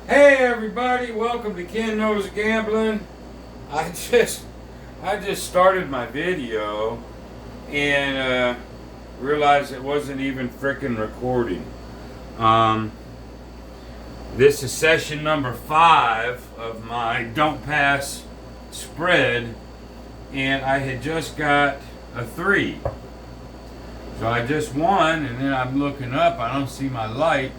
Hey everybody, welcome to Ken Knows Gambling. I just started my video and realized it wasn't even frickin' recording. This is session number 5 of my Don't Pass spread, and I had just got a 3. So I just won, and then I'm looking up, I don't see my light.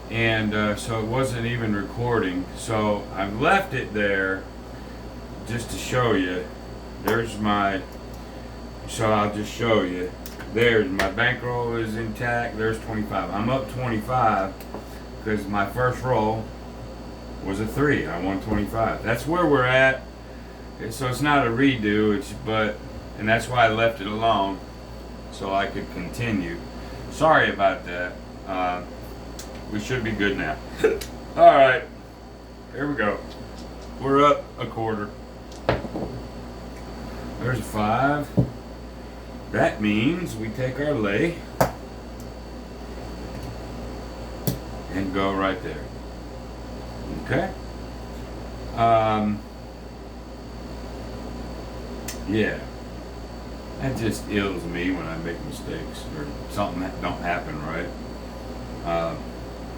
And so it wasn't even recording. So I've left it there just to show you. There's my, so I'll just show you. There's my bankroll is intact. There's 25. I'm up 25 because my first roll was a 3. I won 25. That's where we're at. So it's not a redo. And that's why I left it alone so I could continue. Sorry about that. We should be good now. Alright, here we go. We're up a quarter. There's a 5. That means we take our lay and go right there. Okay? Yeah. That just ills me when I make mistakes or something that don't happen right.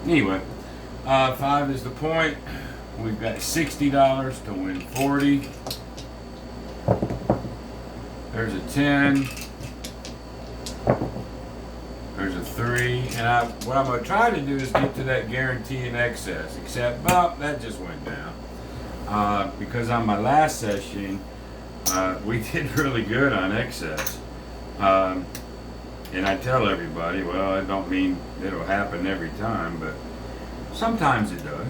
Anyway, 5 is the point. We've got $60 to win 40. There's a 10. There's a 3. And what I'm going to try to do is get to that guarantee in excess. Except, well, that just went down. Because on my last session, we did really good on excess. And I tell everybody, well, I don't mean it'll happen every time, but sometimes it does.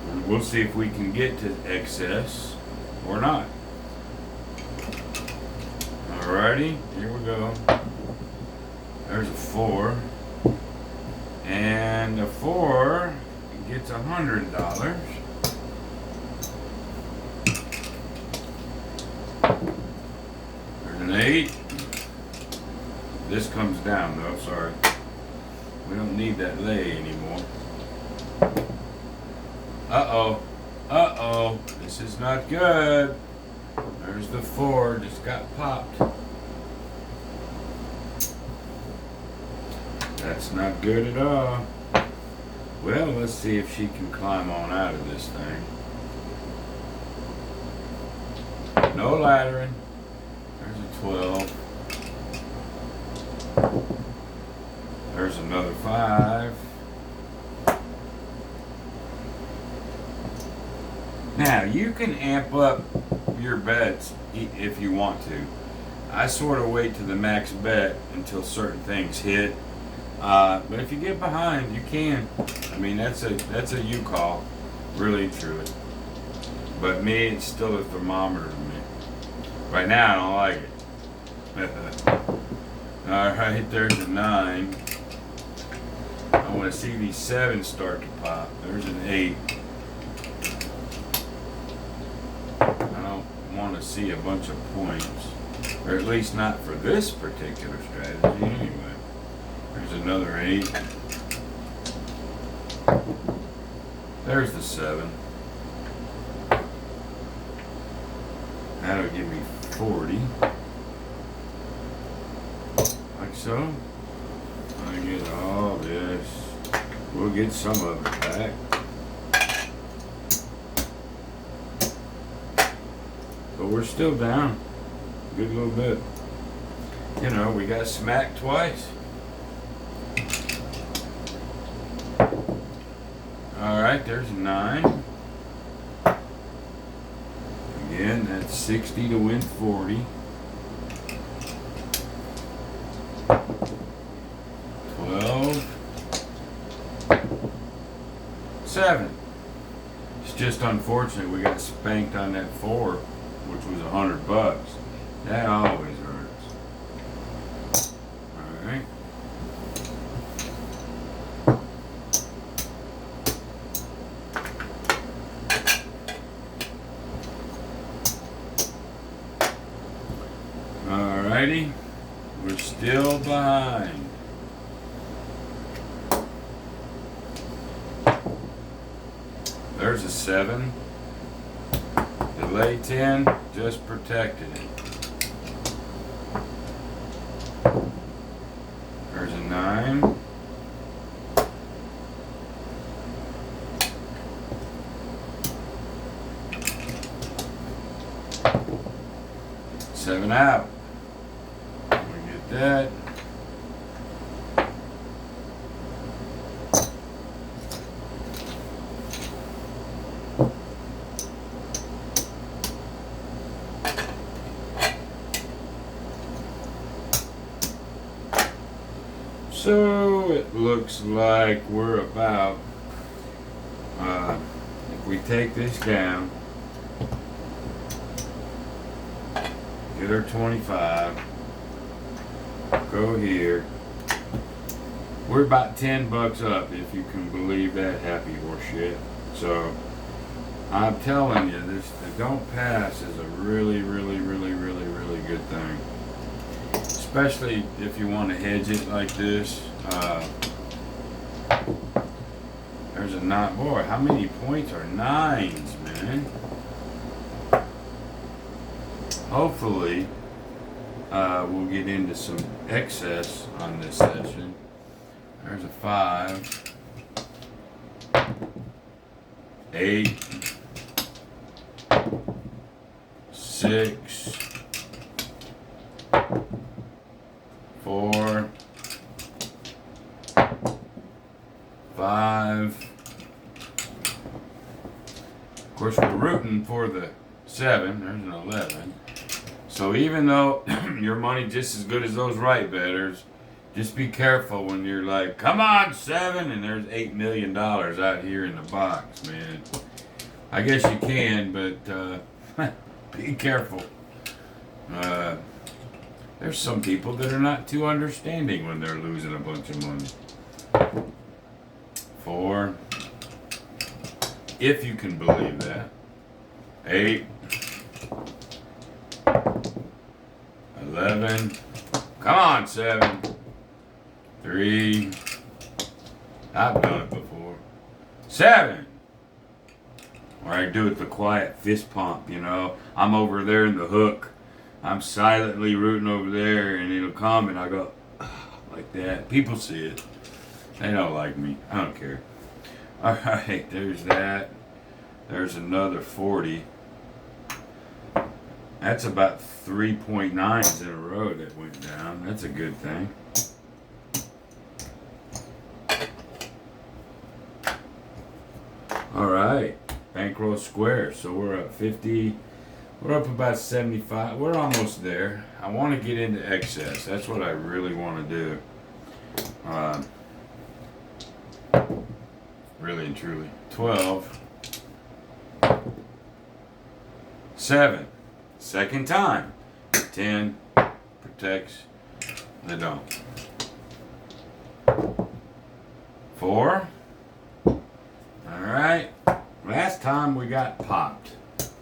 And we'll see if we can get to excess or not. Alrighty, here we go. There's a 4. And a 4 gets $100. An 8. This comes down though, sorry. We don't need that lay anymore. Uh-oh. Uh-oh. This is not good. There's the 4, just got popped. That's not good at all. Well, let's see if she can climb on out of this thing. No laddering. There's a 12. There's another 5. Now, you can amp up your bets if you want to. I sort of wait to the max bet until certain things hit. But if you get behind, you can. I mean, that's a you call, really truly. But me, it's still a thermometer to me. Right now, I don't like it. Alright, there's a 9. I want to see these 7s start to pop. There's an 8. I don't want to see a bunch of points. Or at least not for this particular strategy anyway. There's another 8. There's the 7. That'll give me 40. Like so. I get all this. We'll get some of it back. But we're still down a good little bit. You know, we got smacked twice. Alright, there's a 9. Again, that's 60 to win 40. 12. 7. It's just unfortunate we got spanked on that 4, which was $100. That always hurts. Alright. Alrighty, we're still behind. There's a 7. Delay 10, just protected it. There's a 9. Seven out. We get that. So it looks like we're about, if we take this down, get our 25, go here, we're about 10 bucks up, if you can believe that happy horse shit. So I'm telling you, the don't pass is a really good thing. Especially if you want to hedge it like this. There's a 9. Boy, how many points are 9s, man? Hopefully, we'll get into some excess on this session. There's a 5. 8. 6. 4, 5. Of course, we're rooting for the 7. There's an 11. So even though your money just as good as those right bettors, just be careful when you're like, come on, 7, and there's $8 million out here in the box, man. I guess you can, but be careful. There's some people that are not too understanding when they're losing a bunch of money. 4. If you can believe that. 8. 11. Come on, 7. 3. I've done it before. 7. Or I do it the quiet fist pump, you know. I'm over there in the hook. I'm silently rooting over there, and it'll come, and I go like that. People see it. They don't like me. I don't care. All right, there's that. There's another 40. That's about 3.9s in a row that went down. That's a good thing. All right, bankroll square. So we're up 50. We're up about 75. We're almost there. I want to get into excess. That's what I really want to do. Really and truly. 12. 7. Second time. 10. Protects. They don't. 4. Alright. Last time we got popped.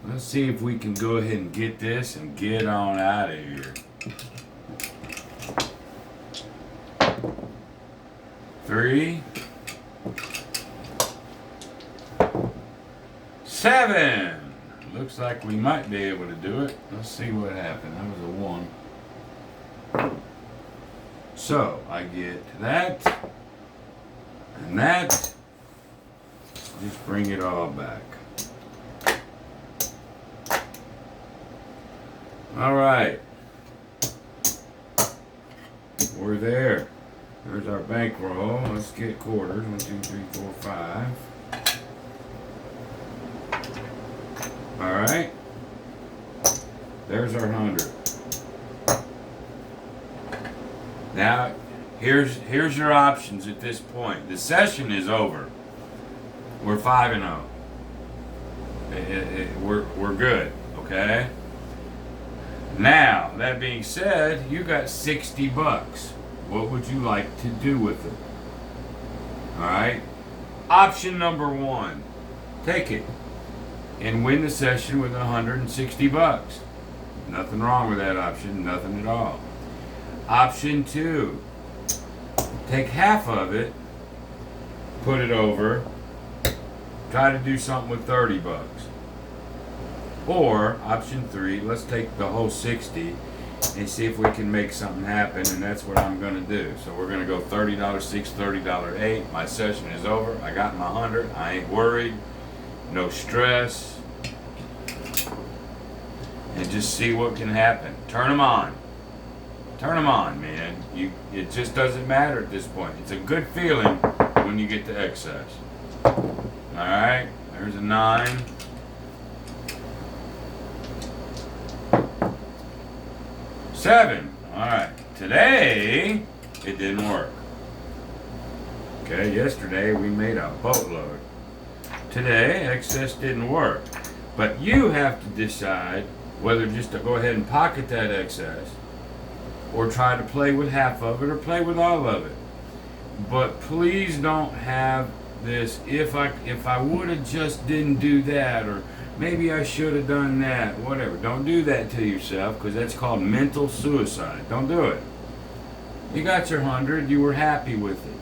Let's see if we can go ahead and get this and get on out of here. 3. 7. Looks like we might be able to do it. Let's see what happened. That was a 1. So I get that and that. Just bring it all back. All right, we're there. There's our bankroll. Let's get quarters. 1, 2, 3, 4, 5. All right. There's our 100. Now, here's your options at this point. The session is over. We're 5-0. We're good. Okay. Now, that being said, you got 60 bucks. What would you like to do with it? Alright? Option number 1. Take it. And win the session with 160 bucks. Nothing wrong with that option. Nothing at all. Option 2. Take half of it. Put it over. try to do something with 30 bucks. Or option 3, let's take the whole 60 and see if we can make something happen, and that's what I'm going to do. So we're going to go $30 6, $30 8. My session is over. I got my 100. I ain't worried. No stress. And just see what can happen. Turn them on. Turn them on, man. It just doesn't matter at this point. It's a good feeling when you get to excess. Alright, there's a 9. Seven. Alright, today it didn't work. Okay, yesterday we made a boatload. Today excess didn't work. But you have to decide whether just to go ahead and pocket that excess, or try to play with half of it, or play with all of it. But please don't have this, if I would have just didn't do that, or maybe I should have done that, whatever. Don't do that to yourself, because that's called mental suicide. Don't do it. You got your 100, you were happy with it.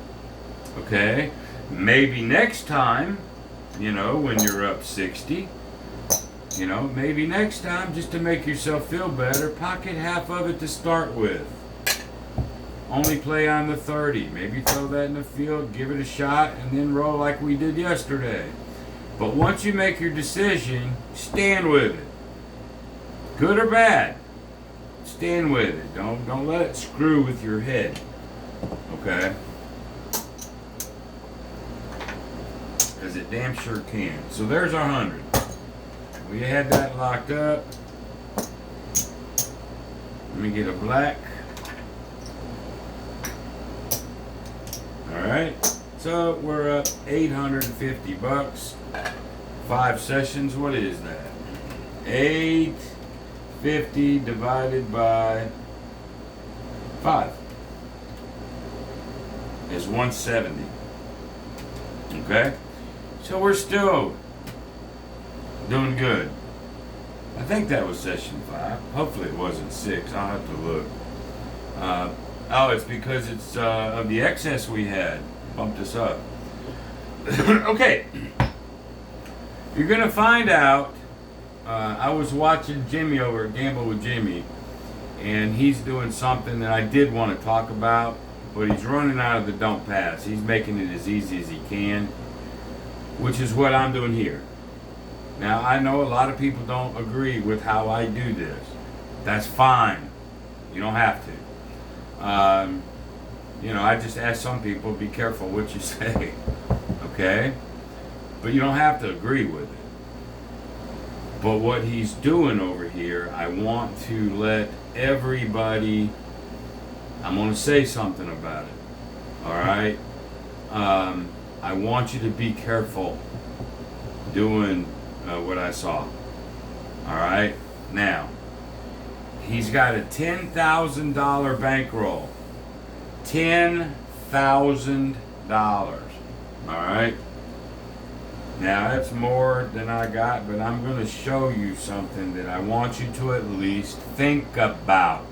Okay? Maybe next time, when you're up 60, maybe next time, just to make yourself feel better, pocket half of it to start with. Only play on the 30. Maybe throw that in the field, give it a shot, and then roll like we did yesterday. But once you make your decision, stand with it. Good or bad, stand with it. Don't let it screw with your head. Okay? Because it damn sure can. So there's our 100. We had that locked up. Let me get a black. Alright, so we're up 850 bucks. 5 sessions, what is that? 850 divided by 5 is 170. Okay? So we're still doing good. I think that was session 5. Hopefully it wasn't 6. I'll have to look. It's because it's of the excess we had. Bumped us up. Okay. You're going to find out. I was watching Jimmy over at Gamble with Jimmy, and he's doing something that I did want to talk about, but he's running out of the don't pass. He's making it as easy as he can, which is what I'm doing here. Now, I know a lot of people don't agree with how I do this. That's fine. You don't have to. I just ask some people, be careful what you say. Okay? But you don't have to agree with it. But what he's doing over here, I want to let everybody, I'm going to say something about it. Alright? I want you to be careful doing what I saw. Alright? Now, he's got a $10,000 bankroll. $10,000. Alright? Now, that's more than I got, but I'm going to show you something that I want you to at least think about.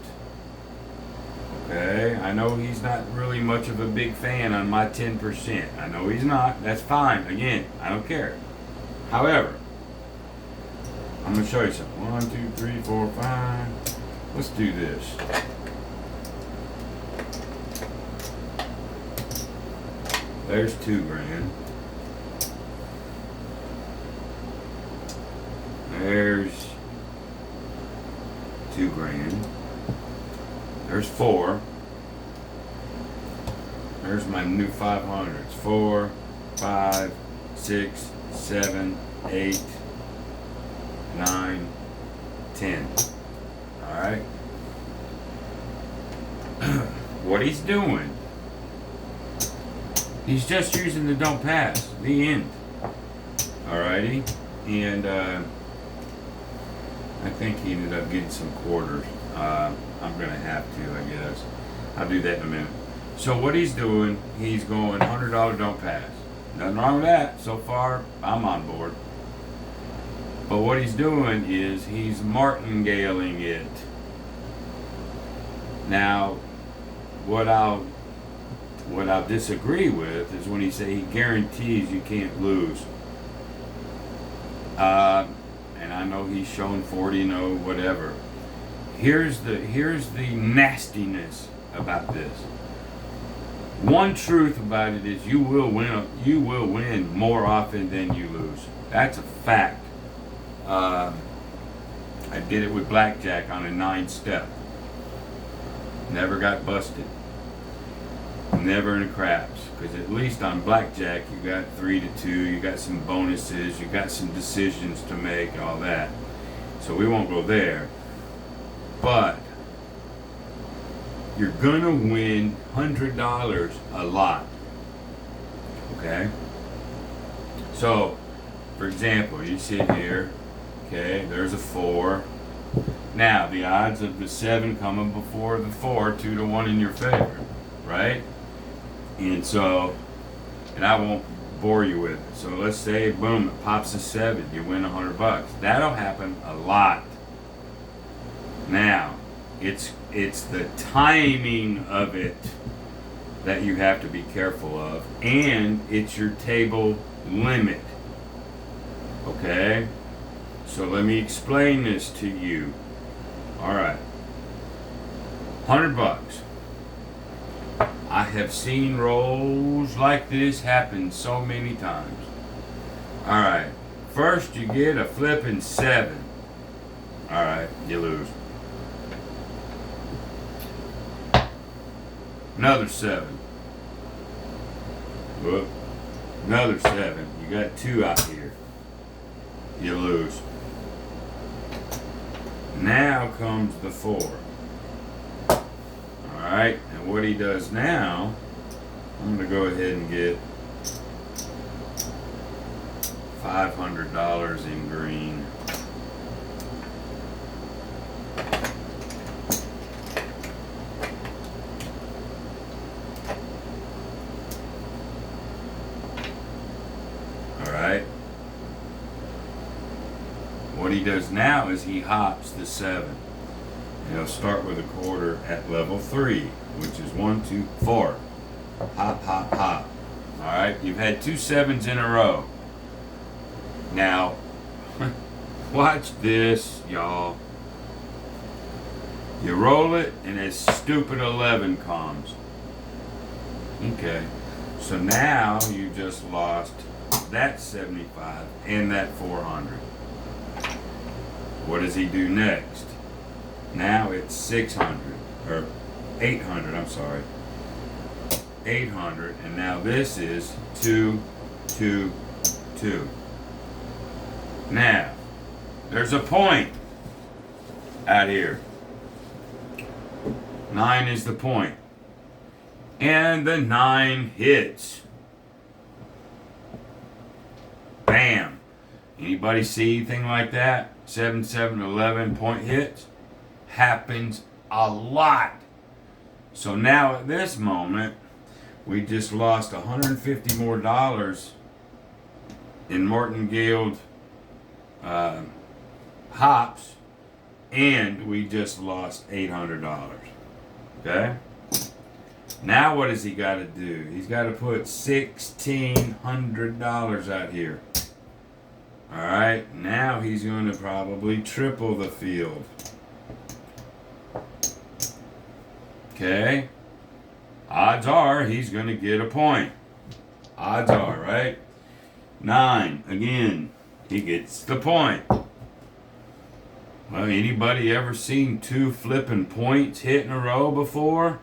Okay? I know he's not really much of a big fan on my 10%. I know he's not. That's fine. Again, I don't care. However, I'm going to show you something. 1, 2, 3, 4, 5. Let's do this. There's $2,000. There's $2,000. There's 4. There's my new 500s. 4, 5, 6, 7, 8, 9, 10. Alright? What he's doing, he's just using the don't pass. The end. Alrighty? And I think he ended up getting some quarters. I'm going to have to, I guess. I'll do that in a minute. So what he's doing, he's going $100 don't pass. Nothing wrong with that. So far, I'm on board. But what he's doing is he's martingaling it. Now, what I'll disagree with is when he say he guarantees you can't lose. And I know he's shown 40-0, whatever. Here's the nastiness about this. One truth about it is you will win more often than you lose. That's a fact. I did it with blackjack on a 9-step. Never got busted. Never in the craps. Because at least on blackjack you got 3-2, you got some bonuses, you got some decisions to make, all that. So we won't go there. But you're gonna win $100 a lot. Okay? So, for example, you sit here, okay, there's a 4. Now, the odds of the 7 coming before the 4, 2-1 in your favor, right? And so, and I won't bore you with it. So let's say, boom, it pops a 7, you win $100. That'll happen a lot. Now, it's the timing of it that you have to be careful of, and it's your table limit. Okay? So let me explain this to you. All right. $100. I have seen rolls like this happen so many times. All right. First, you get a flipping 7. All right, you lose. Another 7. Whoop. Another 7. You got 2 out here. You lose. Now comes the 4. Alright, and what he does now, I'm going to go ahead and get $500 in green. Alright. What he does now is he hops the 7. And he'll start with a quarter at level 3, which is 1, 2, 4. Hop, hop, hop. Alright, you've had 2 7s in a row. Now, watch this, y'all. You roll it, and a stupid 11 comes. Okay. So now you just lost that 75 and that 400. What does he do next? Now it's 600, or 800, I'm sorry. 800, and now this is 2, 2, 2. Now, there's a point out here. 9 is the point. And the 9 hits. Bam. Anybody see anything like that? 7, 7, 11 point hits? Happens a lot. So now at this moment, we just lost $150 more in martingale hops, and we just lost $800. Okay? Now what has he got to do? He's got to put $1,600 out here. Alright, now he's going to probably triple the field. Okay? Odds are he's going to get a point. Odds are, right? 9, again, he gets the point. Well, anybody ever seen 2 flipping points hit in a row before?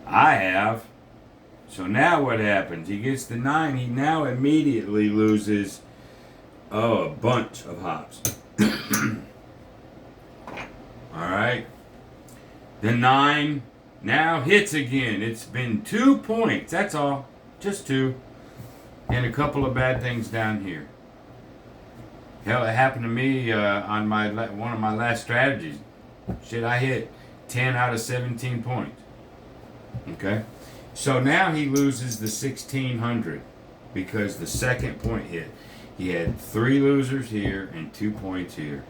I have. So now what happens? He gets the 9. He now immediately loses, a bunch of hops. Alright. The 9 now hits again. It's been 2 points. That's all. Just 2. And a couple of bad things down here. Hell, it happened to me on one of my last strategies. Shit, I hit 10 out of 17 points. Okay? So now he loses the 1,600 because the second point hit. He had 3 losers here and 2 points here.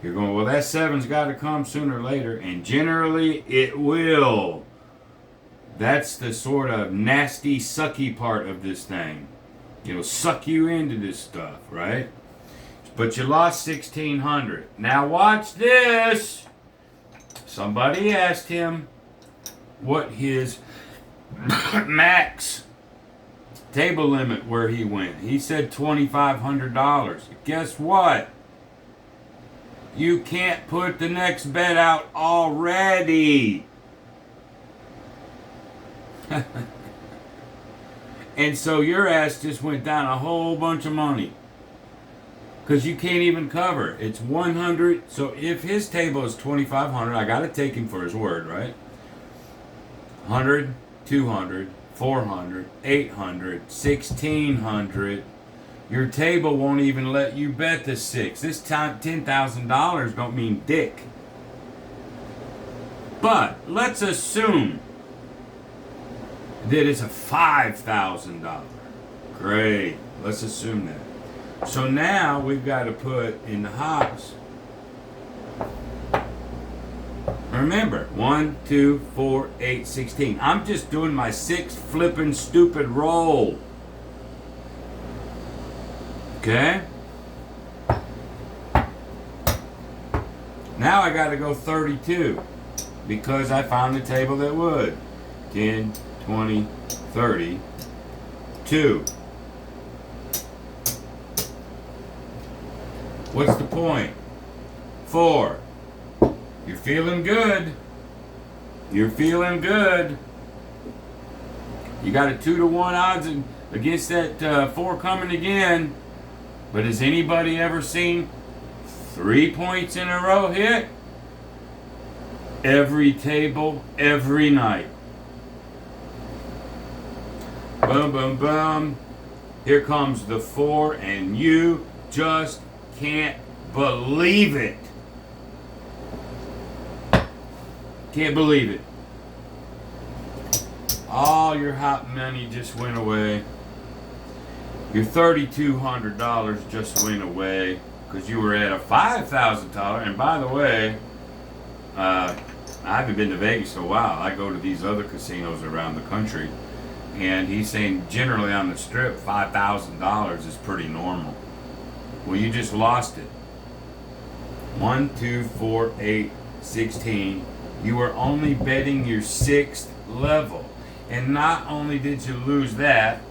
You're going, well, that 7's got to come sooner or later, and generally it will. That's the sort of nasty, sucky part of this thing. It'll suck you into this stuff, right? but you lost 1,600. Now watch this. Somebody asked him what his max table limit where he went. He said $2,500. Guess what? You can't put the next bet out already. And so your ass just went down a whole bunch of money. Because you can't even cover. It's 100. So if his table is 2,500, I got to take him for his word, right? 100, 200, 400, 800, 1,600. Your table won't even let you bet the 6. This time $10,000 don't mean dick. But let's assume that it's a $5,000. Great. Let's assume that. So now we've got to put in the hops. Remember, 1, 2, 4, 8, 16. I'm just doing my 6 flipping stupid roll. Okay? Now I got to go 32 because I found a table that would. 10, 20, 30, 2. What's the point? 4. You're feeling good. You're feeling good. You got a 2-to-1 odds against that 4 coming again. But has anybody ever seen 3 points in a row hit? Every table, every night. Boom, boom, boom. Here comes the 4, and you just can't believe it. Can't believe it. All your hot money just went away. Your $3,200 just went away because you were at a $5,000. And by the way, I haven't been to Vegas in a while. I go to these other casinos around the country. And he's saying generally on the strip, $5,000 is pretty normal. Well, you just lost it. 1, 2, 4, 8, 16. You were only betting your 6th level. And not only did you lose that,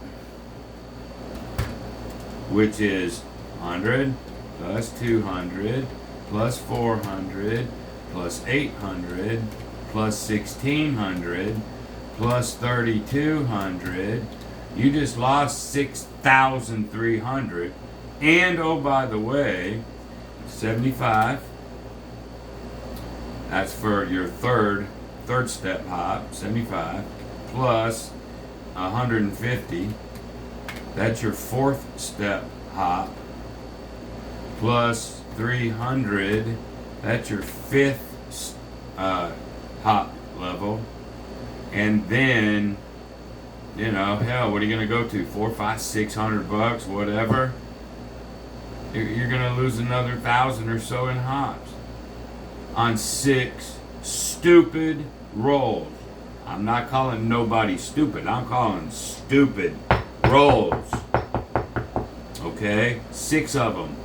which is 100 plus 200 plus 400 plus 800 plus 1,600 plus 3,200. You just lost 6,300. And oh, by the way, 75. That's for your third step hop. 75 plus 150. That's your 4th step hop. Plus 300. That's your 5th hop level. And then, you know, hell, what are you gonna go to? 400, 500, 600 bucks, whatever. You're gonna lose another 1,000 or so in hops on 6 stupid rolls. I'm not calling nobody stupid. I'm calling stupid rolls. Okay, 6 of them.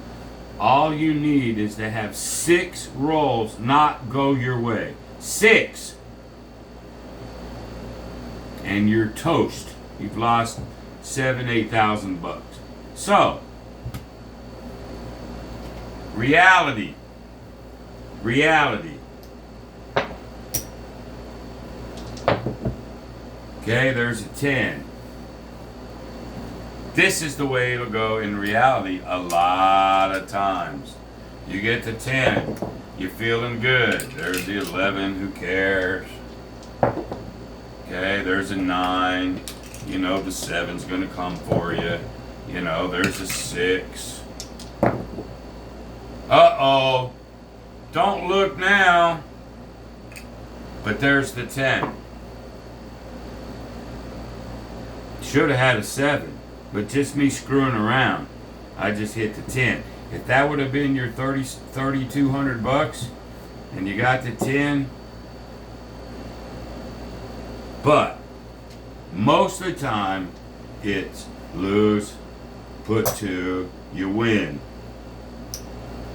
All you need is to have 6 rolls not go your way. 6. And you're toast. You've lost 7,000-8,000 bucks. So, reality. Okay, there's a 10. This is the way it'll go in reality a lot of times. You get to 10, you're feeling good. There's the 11, who cares? Okay, there's a 9. You know the 7's gonna come for you. You know, there's a 6. Uh-oh. Don't look now. But there's the 10. Should have had a 7. But just me screwing around, I just hit the 10. If that would have been your 3,200 bucks, and you got the 10, but most of the time it's lose, put 2, you win.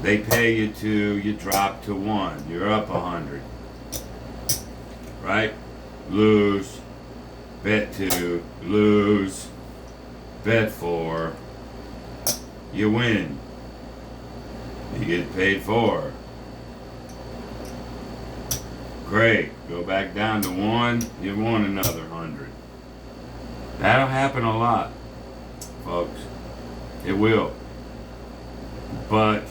They pay you 2, you drop to 1. You're up 100. Right? Lose. Bet 2. Lose. Bet 4. You win. You get paid 4. Great. Go back down to 1. You won another 100. That'll happen a lot, folks. It will. But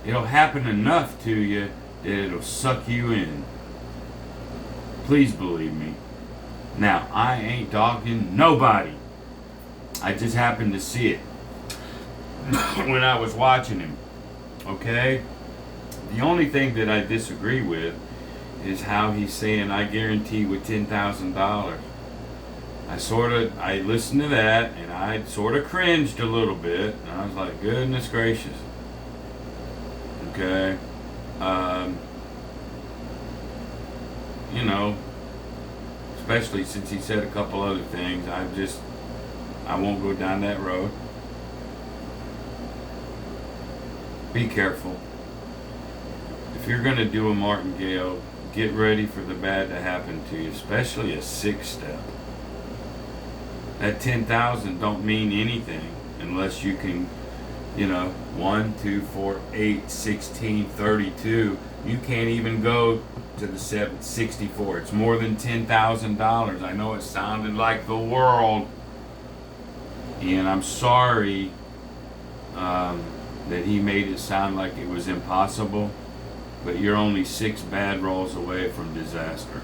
it'll happen enough to you that it'll suck you in. Please believe me. Now, I ain't dogging nobody. I just happened to see it when I was watching him. Okay? The only thing that I disagree with is how he's saying, I guarantee with $10,000. I listened to that and I sort of cringed a little bit. And I was like, goodness gracious. Okay. You know, especially since he said a couple other things, I won't go down that road. Be careful. If you're going to do a martingale, get ready for the bad to happen to you, especially a 6-step. That 10,000 don't mean anything unless you can, 1, 2, 4, 8, 16, 32. You can't even go to the 764. It's more than $10,000. I know it sounded like the world, and I'm sorry that he made it sound like it was impossible, but you're only 6 bad rolls away from disaster.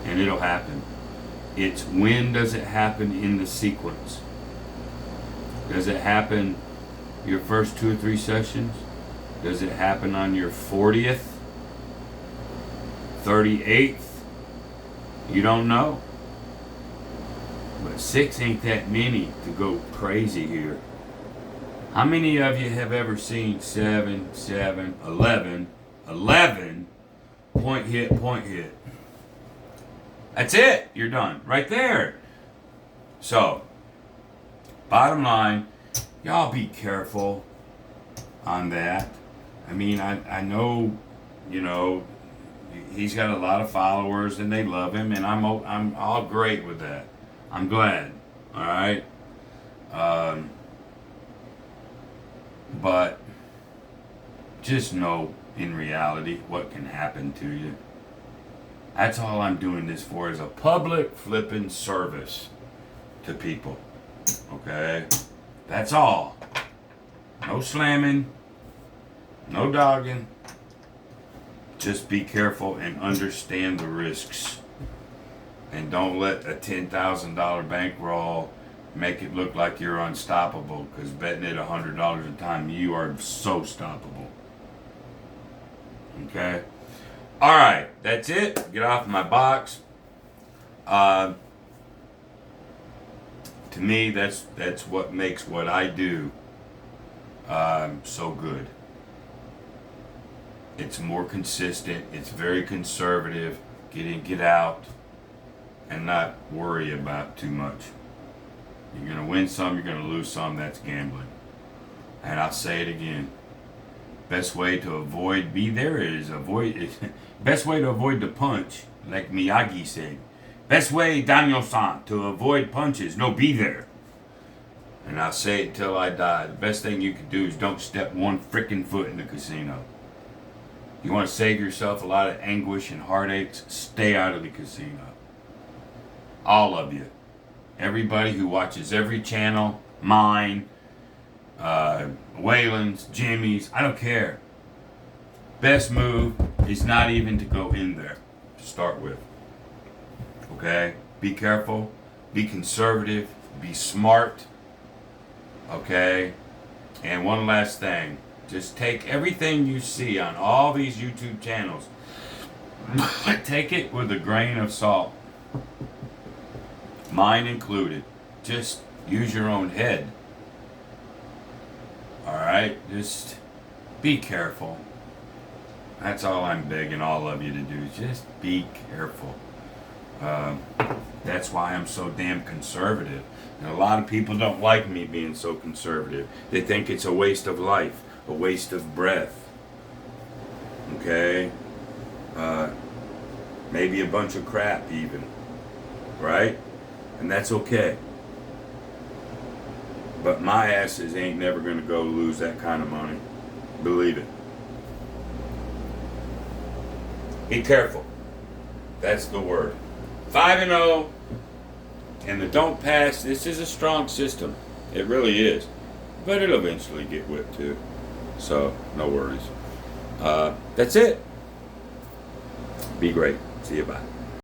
And it'll happen. It's when does it happen in the sequence? Does it happen your first 2 or 3 sessions? Does it happen on your 40th? 38th? You don't know. But 6 ain't that many to go crazy here. How many of you have ever seen 7, 7, 11, 11, point hit, point hit? That's it. You're done. Right there. So, bottom line, y'all be careful on that. I mean, I know, he's got a lot of followers and they love him, and I'm all great with that. I'm glad. All right. But just know in reality what can happen to you. That's all I'm doing this for, is a public flipping service to people. Okay? That's all. No slamming. No dogging. Just be careful and understand the risks. And don't let a $10,000 bankroll make it look like you're unstoppable, because betting it $100 a time, you are so stoppable. Okay? Alright, that's it. Get off my box. To me, that's what makes what I do so good. It's more consistent. It's very conservative. Get in, get out, and not worry about too much. You're going to win some, you're going to lose some. That's gambling. And I'll say it again. Best way to avoid best way to avoid the punch, like Miyagi said. Best way, Daniel-san, to avoid punches, no, be there. And I'll say it till I die. The best thing you can do is don't step one frickin' foot in the casino. You want to save yourself a lot of anguish and heartaches, stay out of the casino. All of you. Everybody who watches every channel, mine, Waylon's, Jimmy's, I don't care. Best move is not even to go in there to start with. Okay? Be careful. Be conservative. Be smart. Okay? And one last thing. Just take everything you see on all these YouTube channels. Take it with a grain of salt. Mine included. Just use your own head. Alright? Just be careful. That's all I'm begging all of you to do. Just be careful. That's why I'm so damn conservative. And a lot of people don't like me being so conservative. They think it's a waste of life, a waste of breath. Okay? Maybe a bunch of crap even. Right? And that's okay. But my asses ain't never gonna go lose that kind of money. Believe it. Be careful. That's the word. 5-0. And the don't pass, this is a strong system. It really is. But it'll eventually get whipped too. So, no worries. That's it. Be great. See you. Bye.